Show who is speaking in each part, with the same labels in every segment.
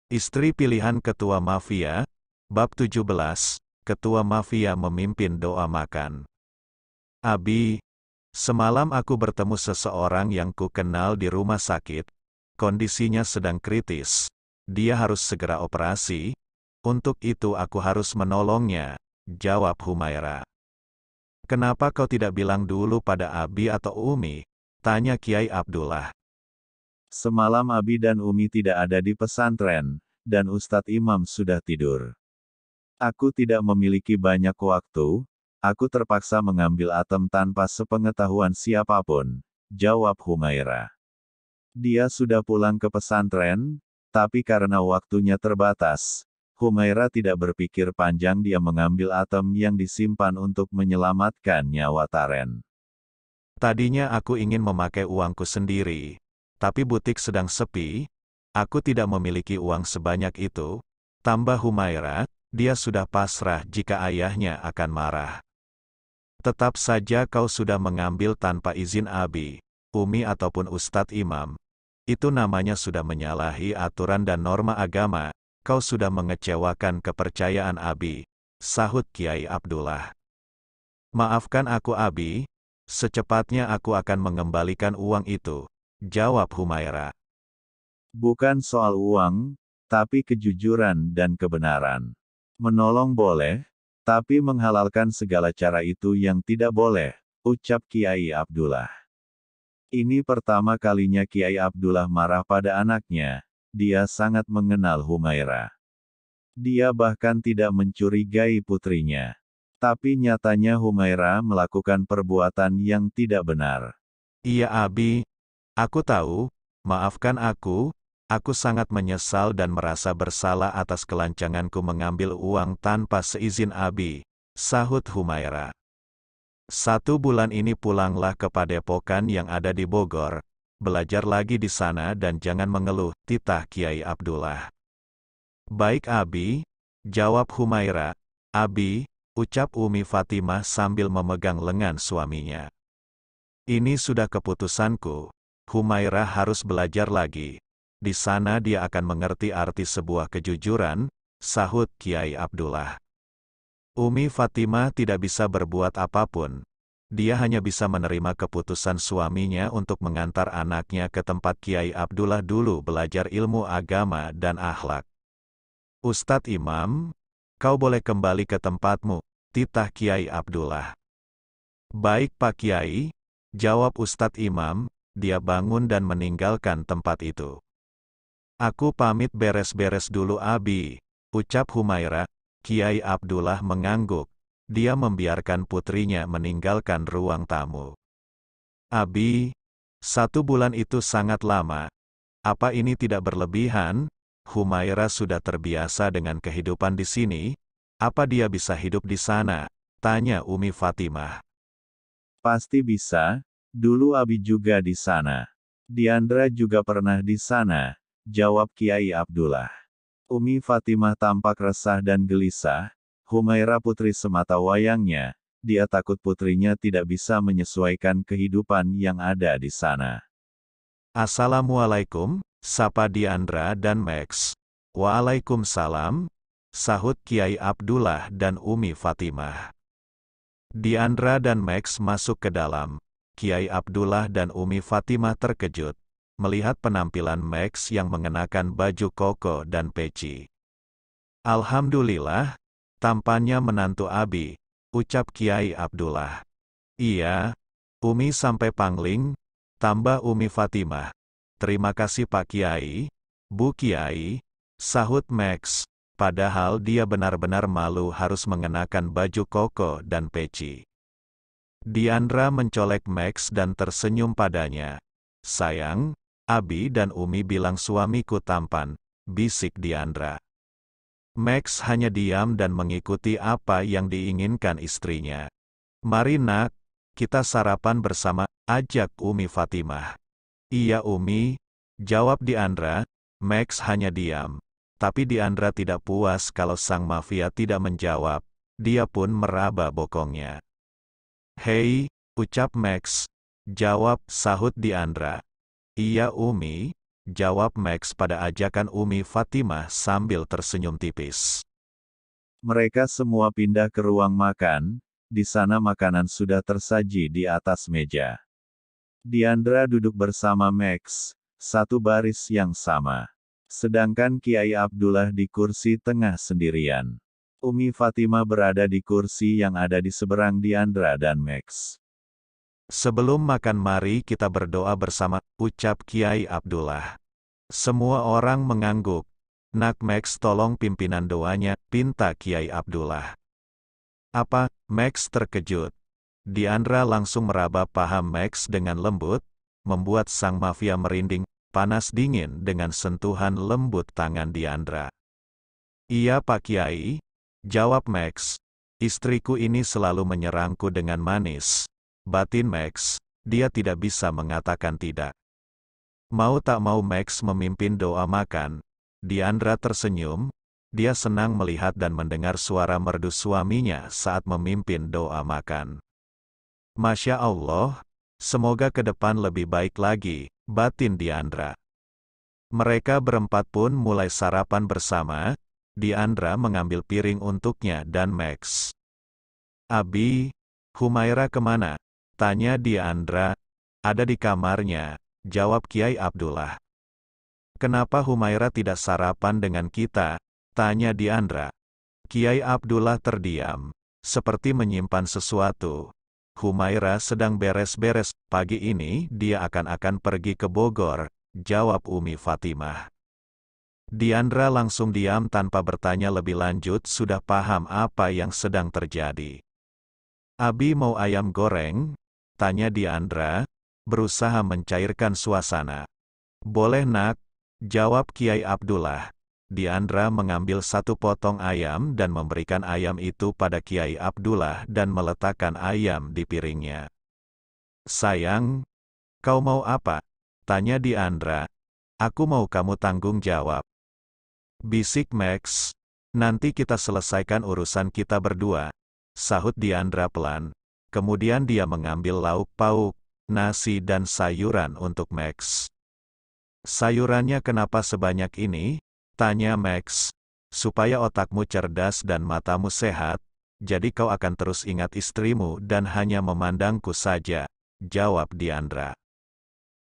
Speaker 1: Istri pilihan Ketua Mafia, Bab 17, Ketua Mafia memimpin doa makan. Abi, semalam aku bertemu seseorang yang ku kenal di rumah sakit, kondisinya sedang kritis, dia harus segera operasi, untuk itu aku harus menolongnya, jawab Humaira. Kenapa kau tidak bilang dulu pada Abi atau Umi? Tanya Kiai Abdullah.
Speaker 2: Semalam Abi dan Umi tidak ada di pesantren, dan Ustadz Imam sudah tidur. Aku tidak memiliki banyak waktu, aku terpaksa mengambil Atem tanpa sepengetahuan siapapun, jawab Humaira. Dia sudah pulang ke pesantren, tapi karena waktunya terbatas, Humaira tidak berpikir panjang, dia mengambil Atem yang disimpan untuk menyelamatkan nyawa Taren.
Speaker 1: Tadinya aku ingin memakai uangku sendiri, tapi butik sedang sepi, aku tidak memiliki uang sebanyak itu, tambah Humaira, dia sudah pasrah jika ayahnya akan marah. Tetap saja kau sudah mengambil tanpa izin Abi, Umi ataupun Ustadz Imam. Itu namanya sudah menyalahi aturan dan norma agama, kau sudah mengecewakan kepercayaan Abi, sahut Kiai Abdullah. Maafkan aku Abi, secepatnya aku akan mengembalikan uang itu, jawab Humaira.
Speaker 2: Bukan soal uang, tapi kejujuran dan kebenaran. Menolong boleh, tapi menghalalkan segala cara itu yang tidak boleh, ucap Kiai Abdullah. Ini pertama kalinya Kiai Abdullah marah pada anaknya, dia sangat mengenal Humaira. Dia bahkan tidak mencurigai putrinya. Tapi nyatanya Humaira melakukan perbuatan yang tidak benar.
Speaker 1: Iya Abi, aku tahu, maafkan aku sangat menyesal dan merasa bersalah atas kelancanganku mengambil uang tanpa seizin Abi, sahut Humaira. 1 bulan ini pulanglah ke padepokan yang ada di Bogor, belajar lagi di sana dan jangan mengeluh, titah Kiai Abdullah. Baik Abi, jawab Humaira. Abi, ucap Umi Fatimah sambil memegang lengan suaminya. Ini sudah keputusanku, Humaira harus belajar lagi. Di sana dia akan mengerti arti sebuah kejujuran, sahut Kiai Abdullah. Umi Fatimah tidak bisa berbuat apapun. Dia hanya bisa menerima keputusan suaminya untuk mengantar anaknya ke tempat Kiai Abdullah dulu belajar ilmu agama dan akhlak. Ustadz Imam, kau boleh kembali ke tempatmu, titah Kiai Abdullah. Baik Pak Kiai, jawab Ustadz Imam, dia bangun dan meninggalkan tempat itu. Aku pamit beres-beres dulu Abi, ucap Humaira. Kiai Abdullah mengangguk, dia membiarkan putrinya meninggalkan ruang tamu. Abi, 1 bulan itu sangat lama. Apa ini tidak berlebihan? Humaira sudah terbiasa dengan kehidupan di sini. Apa dia bisa hidup di sana? Tanya Umi Fatimah.
Speaker 2: Pasti bisa, dulu Abi juga di sana. Diandra juga pernah di sana, jawab Kiai Abdullah. Umi Fatimah tampak resah dan gelisah. Humaira putri semata wayangnya, dia takut putrinya tidak bisa menyesuaikan kehidupan yang ada di sana.
Speaker 1: Assalamualaikum, sapa Diandra dan Max. Waalaikumsalam, sahut Kiai Abdullah dan Umi Fatimah. Diandra dan Max masuk ke dalam. Kiai Abdullah dan Umi Fatimah terkejut melihat penampilan Max yang mengenakan baju koko dan peci. Alhamdulillah, tampannya menantu Abi, ucap Kiai Abdullah. Iya, Umi sampai pangling, tambah Umi Fatimah. Terima kasih Pak Kiai, Bu Kiai, sahut Max, padahal dia benar-benar malu harus mengenakan baju koko dan peci. Diandra mencolek Max dan tersenyum padanya. Sayang, Abi dan Umi bilang suamiku tampan, bisik Diandra. Max hanya diam dan mengikuti apa yang diinginkan istrinya. Mari nak, kita sarapan bersama, ajak Umi Fatimah. Iya Umi, jawab Diandra. Max hanya diam. Tapi Diandra tidak puas kalau sang mafia tidak menjawab, dia pun meraba bokongnya. Hei, ucap Max. Jawab, sahut Diandra. Iya Umi, jawab Max pada ajakan Umi Fatimah sambil tersenyum tipis.
Speaker 2: Mereka semua pindah ke ruang makan, di sana makanan sudah tersaji di atas meja. Diandra duduk bersama Max, satu baris yang sama. Sedangkan Kiai Abdullah di kursi tengah sendirian. Umi Fatimah berada di kursi yang ada di seberang Diandra dan Max.
Speaker 1: Sebelum makan mari kita berdoa bersama, ucap Kiai Abdullah. Semua orang mengangguk. Nak Max tolong pimpinan doanya, pinta Kiai Abdullah. Apa? Max terkejut. Diandra langsung meraba paha Max dengan lembut, membuat sang mafia merinding, panas dingin dengan sentuhan lembut tangan Diandra. Iya Pak Kiai, jawab Max. Istriku ini selalu menyerangku dengan manis. Batin Max, dia tidak bisa mengatakan tidak. Mau tak mau Max memimpin doa makan. Diandra tersenyum, dia senang melihat dan mendengar suara merdu suaminya saat memimpin doa makan. Masya Allah, semoga ke depan lebih baik lagi, batin Diandra. Mereka berempat pun mulai sarapan bersama. Diandra mengambil piring untuknya dan Max. Abi, Humaira kemana? Tanya Diandra. Ada di kamarnya, jawab Kiai Abdullah. Kenapa Humaira tidak sarapan dengan kita? Tanya Diandra. Kiai Abdullah terdiam, seperti menyimpan sesuatu. Humaira sedang beres-beres, pagi ini dia akan pergi ke Bogor, jawab Umi Fatimah. Diandra langsung diam tanpa bertanya lebih lanjut, sudah paham apa yang sedang terjadi. Abi mau ayam goreng? Tanya Diandra, berusaha mencairkan suasana. Boleh nak, jawab Kiai Abdullah. Diandra mengambil satu potong ayam dan memberikan ayam itu pada Kiai Abdullah dan meletakkan ayam di piringnya. Sayang, kau mau apa? Tanya Diandra. Aku mau kamu tanggung jawab. Bisik Max. Nanti kita selesaikan urusan kita berdua. Sahut Diandra pelan. Kemudian dia mengambil lauk pauk, nasi dan sayuran untuk Max. Sayurannya kenapa sebanyak ini? Tanya Max. Supaya otakmu cerdas dan matamu sehat, jadi kau akan terus ingat istrimu dan hanya memandangku saja, jawab Diandra.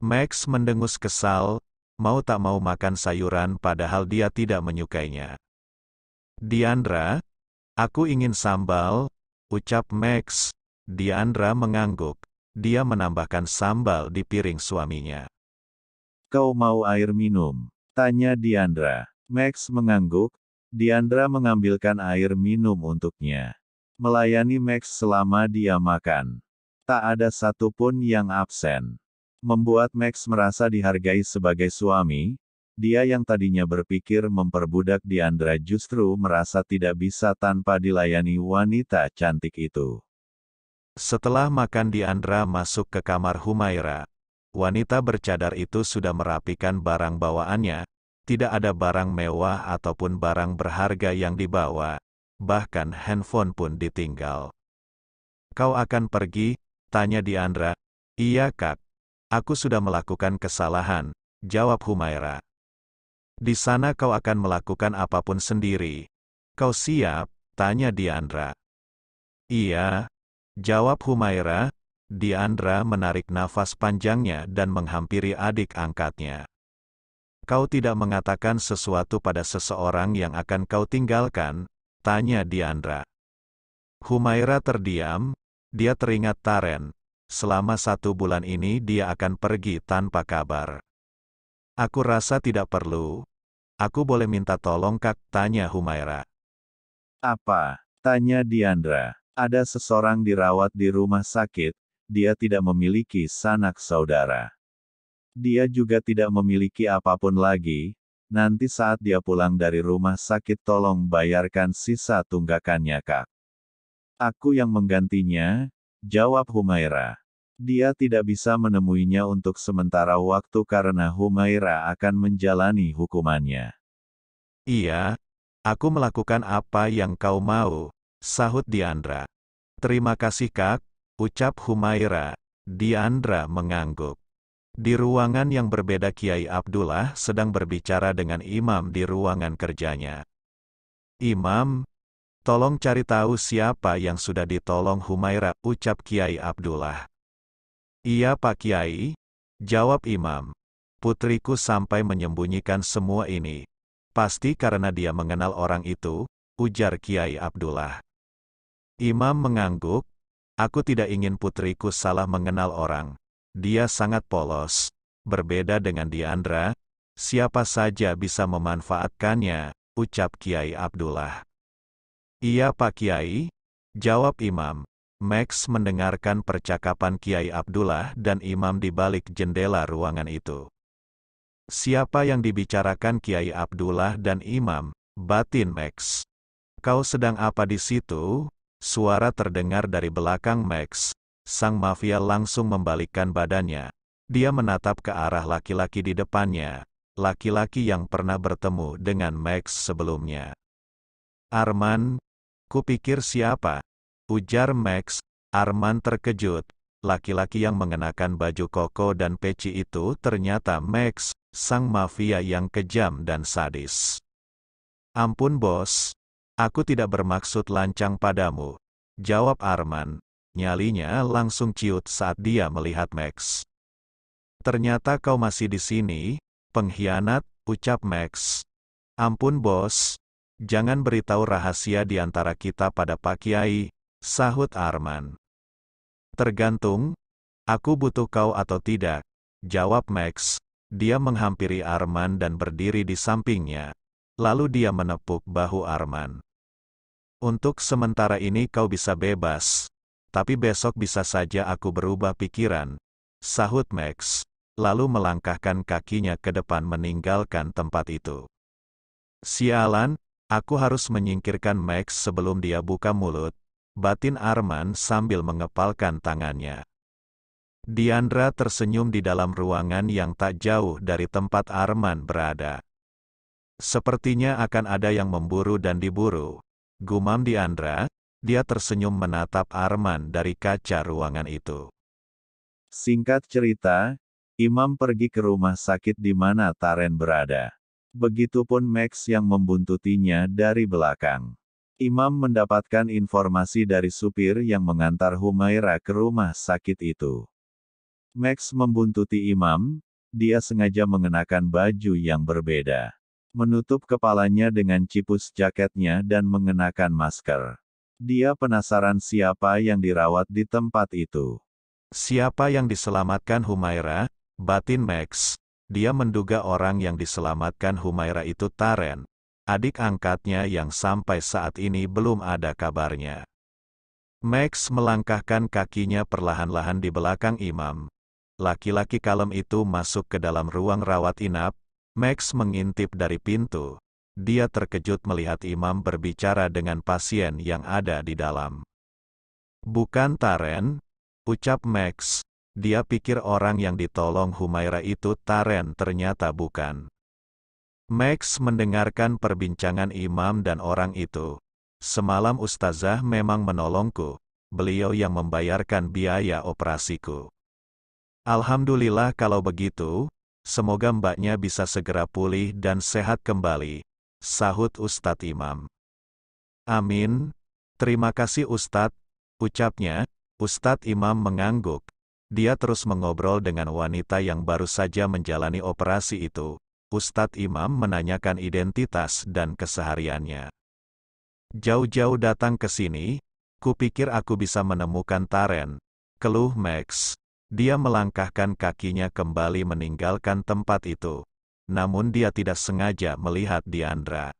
Speaker 1: Max mendengus kesal, mau tak mau makan sayuran padahal dia tidak menyukainya. Diandra, aku ingin sambal, ucap Max. Diandra mengangguk. Dia menambahkan sambal di piring suaminya.
Speaker 2: Kau mau air minum? Tanya Diandra. Max mengangguk. Diandra mengambilkan air minum untuknya. Melayani Max selama dia makan. Tak ada satupun yang absen. Membuat Max merasa dihargai sebagai suami. Dia yang tadinya berpikir memperbudak Diandra justru merasa tidak bisa tanpa dilayani wanita cantik itu. Setelah makan Diandra masuk ke kamar Humaira. Wanita bercadar itu sudah merapikan barang bawaannya. Tidak ada barang mewah ataupun barang berharga yang dibawa. Bahkan handphone pun ditinggal. Kau akan pergi? Tanya Diandra. Iya kak. Aku sudah melakukan kesalahan, jawab Humaira. Di sana kau akan melakukan apapun sendiri. Kau siap? Tanya Diandra. Iya, jawab Humaira. Diandra menarik nafas panjangnya dan menghampiri adik angkatnya. Kau tidak mengatakan sesuatu pada seseorang yang akan kau tinggalkan? Tanya Diandra. Humaira terdiam, dia teringat Taren. Selama 1 bulan ini dia akan pergi tanpa kabar. Aku rasa tidak perlu. Aku boleh minta tolong kak? Tanya Humaira. Apa? Tanya Diandra. Ada seseorang dirawat di rumah sakit. Dia tidak memiliki sanak saudara. Dia juga tidak memiliki apapun lagi. Nanti saat dia pulang dari rumah sakit tolong bayarkan sisa tunggakannya kak. Aku yang menggantinya, jawab Humaira. Dia tidak bisa menemuinya untuk sementara waktu karena Humaira akan menjalani hukumannya. Iya, aku melakukan apa yang kau mau, sahut Diandra. Terima kasih kak, ucap Humaira. Diandra mengangguk.
Speaker 1: Di ruangan yang berbeda Kiai Abdullah sedang berbicara dengan imam di ruangan kerjanya. "Imam, tolong cari tahu siapa yang sudah ditolong Humaira," ucap Kiai Abdullah. "Iya Pak Kiai," jawab imam. "Putriku sampai menyembunyikan semua ini. Pasti karena dia mengenal orang itu," ujar Kiai Abdullah. Imam mengangguk, "Aku tidak ingin putriku salah mengenal orang. Dia sangat polos. Berbeda dengan Diandra, siapa saja bisa memanfaatkannya," ucap Kiai Abdullah. "Iya Pak Kiai," jawab imam. Max mendengarkan percakapan Kiai Abdullah dan imam di balik jendela ruangan itu. "Siapa yang dibicarakan Kiai Abdullah dan imam?" batin Max. "Kau sedang apa di situ?" Suara terdengar dari belakang Max. Sang mafia langsung membalikkan badannya. Dia menatap ke arah laki-laki di depannya, laki-laki yang pernah bertemu dengan Max sebelumnya. "Arman, kupikir siapa?" ujar Max. Arman terkejut. Laki-laki yang mengenakan baju koko dan peci itu ternyata Max, sang mafia yang kejam dan sadis. "Ampun bos, aku tidak bermaksud lancang padamu," jawab Arman. Nyalinya langsung ciut saat dia melihat Max. "Ternyata kau masih di sini, pengkhianat," ucap Max. "Ampun bos, jangan beritahu rahasia di antara kita pada Pak Kiai," sahut Arman. "Tergantung, aku butuh kau atau tidak," jawab Max. Dia menghampiri Arman dan berdiri di sampingnya. Lalu dia menepuk bahu Arman. "Untuk sementara ini kau bisa bebas. Tapi besok bisa saja aku berubah pikiran," sahut Max. Lalu melangkahkan kakinya ke depan meninggalkan tempat itu. "Sialan, aku harus menyingkirkan Max sebelum dia buka mulut," batin Arman sambil mengepalkan tangannya. Diandra tersenyum di dalam ruangan yang tak jauh dari tempat Arman berada. "Sepertinya akan ada yang memburu dan diburu," gumam Diandra. Dia tersenyum menatap Arman dari kaca ruangan itu.
Speaker 2: Singkat cerita, imam pergi ke rumah sakit di mana Taren berada. Begitupun Max yang membuntutinya dari belakang. Imam mendapatkan informasi dari supir yang mengantar Humaira ke rumah sakit itu. Max membuntuti imam, dia sengaja mengenakan baju yang berbeda. Menutup kepalanya dengan cipus jaketnya dan mengenakan masker. Dia penasaran siapa yang dirawat di tempat itu.
Speaker 1: "Siapa yang diselamatkan Humaira?" batin Max. Dia menduga orang yang diselamatkan Humaira itu Taren, adik angkatnya yang sampai saat ini belum ada kabarnya. Max melangkahkan kakinya perlahan-lahan di belakang imam. Laki-laki kalem itu masuk ke dalam ruang rawat inap. Max mengintip dari pintu. Dia terkejut melihat imam berbicara dengan pasien yang ada di dalam. "Bukan Taren," ucap Max. Dia pikir orang yang ditolong Humaira itu Taren, ternyata bukan. Max mendengarkan perbincangan imam dan orang itu. "Semalam ustazah memang menolongku. Beliau yang membayarkan biaya operasiku." "Alhamdulillah kalau begitu, semoga mbaknya bisa segera pulih dan sehat kembali," sahut Ustadz Imam. "Amin. Terima kasih Ustadz," ucapnya. Ustadz Imam mengangguk. Dia terus mengobrol dengan wanita yang baru saja menjalani operasi itu. Ustadz Imam menanyakan identitas dan kesehariannya. "Jauh-jauh datang ke sini, kupikir aku bisa menemukan Taren," keluh Max. Dia melangkahkan kakinya kembali meninggalkan tempat itu. Namun dia tidak sengaja melihat Diandra.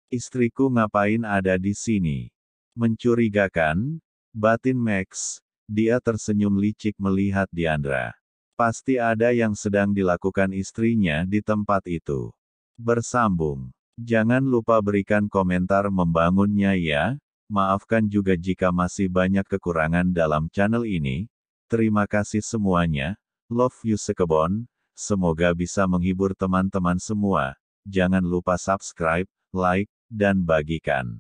Speaker 2: "Istriku ngapain ada di sini? Mencurigakan," batin Max. Dia tersenyum licik melihat Diandra. Pasti ada yang sedang dilakukan istrinya di tempat itu. Bersambung. Jangan lupa berikan komentar membangunnya ya. Maafkan juga jika masih banyak kekurangan dalam channel ini. Terima kasih semuanya. Love you sekebon. Semoga bisa menghibur teman-teman semua. Jangan lupa subscribe, like, dan bagikan.